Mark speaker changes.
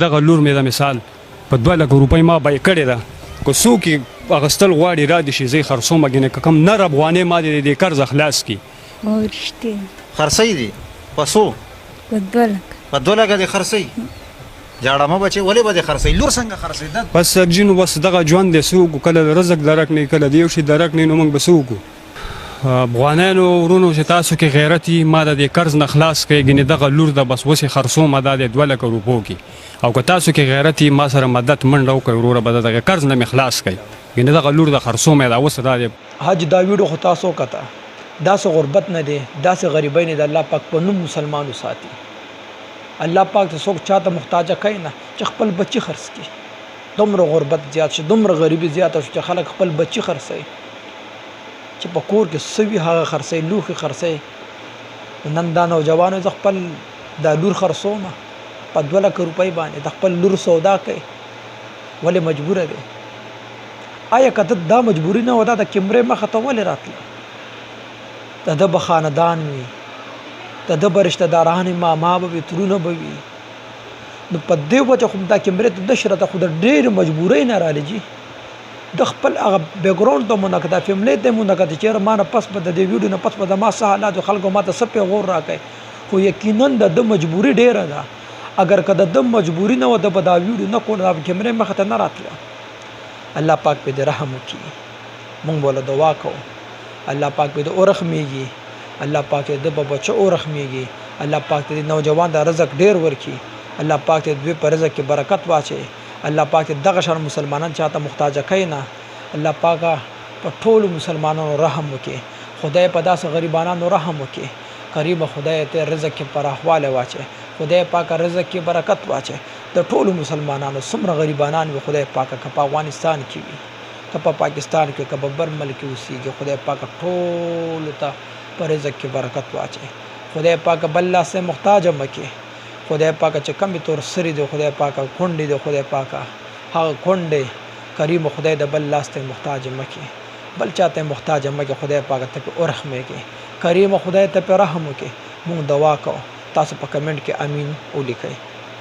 Speaker 1: دغه لور مې د مثال په 2 لک روپۍ ما به یې کړې ده که څوک یې اخیستل غواړي را دي شي زه یې خرڅومه ګینې که کم نر افغانۍ ما دې د قرض خلاص کړي
Speaker 2: رښتیا
Speaker 3: خرڅوي دي په څو
Speaker 2: په 2 لک
Speaker 3: په 2 لکه دې خرڅوي جاړه مه بچې ولې به دې خرڅوي لور څنګه خرڅوي
Speaker 1: بس سبجي نو بس دغه ژوند دی څه وکړو کله رزق درک نه کله د یو شي درک نه نو موږ به څه وکړو افغانانو ورونو چې تاسو کې غیرت وي ما د دې قرض نه خلاص کړئ ګینې دغه لور ده بس اوس یې خرڅومه دا د 2 لکه روپو کې او که تاسو کې غیرت وي ما سره مدد منډه وکړئ وروره به دغه قرض نه مې خلاص کړئ ګینې دغه لور د خرڅومه دا اوس دا دی
Speaker 4: حج دا ویډیو خو تاسو کته داسې غربت نه دی داسې غریبۍ نه د الله پاک په نوم مسلمانو ساتي الله پاک ته څوک چاته محتاجه کوي نه چې خپل بچي خرڅ کړي دومره غربت زیات شي دومره غریبي زیاته شي چې خلک خپل بچي خرڅوي چې په کور کې سوي هغه خرڅوي لوښي خرڅوي نن دا نوجوانو زه خپل دا لور خرڅومه په 2 لک روپۍ باندې د خپل لور سودا کوي ولې مجبوره دی آیا که دا مجبوري نه وه دا د کیمرې مخه ته ولې راتله د ده به خاندان وي د ده به رشته داران ماما به وي ترونه به وي نو په دې وجه خو دا کیمرې ته نشره ته خو د ډېرې مجبورۍ نه رالیږي د خپل هغه بیکګراوند ته مونږ دا فیملی ته مونږ د چیرې ما نه پس په د دې ویډیو نه پس په د ما څه حالات خلکو ما ته څه پیغور راکړي خو یقینا د مجبوري ډیره ده اگر که د مجبوري نه و د دا ویډیو نه کول دا کیمرې مخ ته نه راتله الله پاک په دې رحم وکړي مونږ بوله دعا کوو الله پاک په دې اورخمیږي الله پاک د بچو اورخمیږي الله پاک دې نوجوان د رزق ډیر ورکړي الله پاک دې په رزق کې برکت واچي الله پاک دغه شان مسلمانان چاته محتاج کینا الله پاک په ټول مسلمانانو رحم وکي خدای په داس غریبانو رحم وکي قریب خدای ته رزق کې پراخواله واچي خدای پاک رزق کې برکت واچي د ټول مسلمانانو څومره غریبانان وي خدای پاک په افغانستان کې وي په پاکستان کې په بر ملک اوسېږي خدای پاک ټول ته پر رزق کې برکت واچي خدای پاک بل لا سه محتاج مکي خدای پاک چې کم تور سری دی خدای پاک کونډې دی خدای پاک هغه کونډې کریم خدای د بل لاس ته محتاج مکي بل چاته محتاج مکي خدای پاک ته په رحم کې کریم خدای ته په رحم کې مونږ دعا کوو تاسو په کمنټ کې امين ولیکئ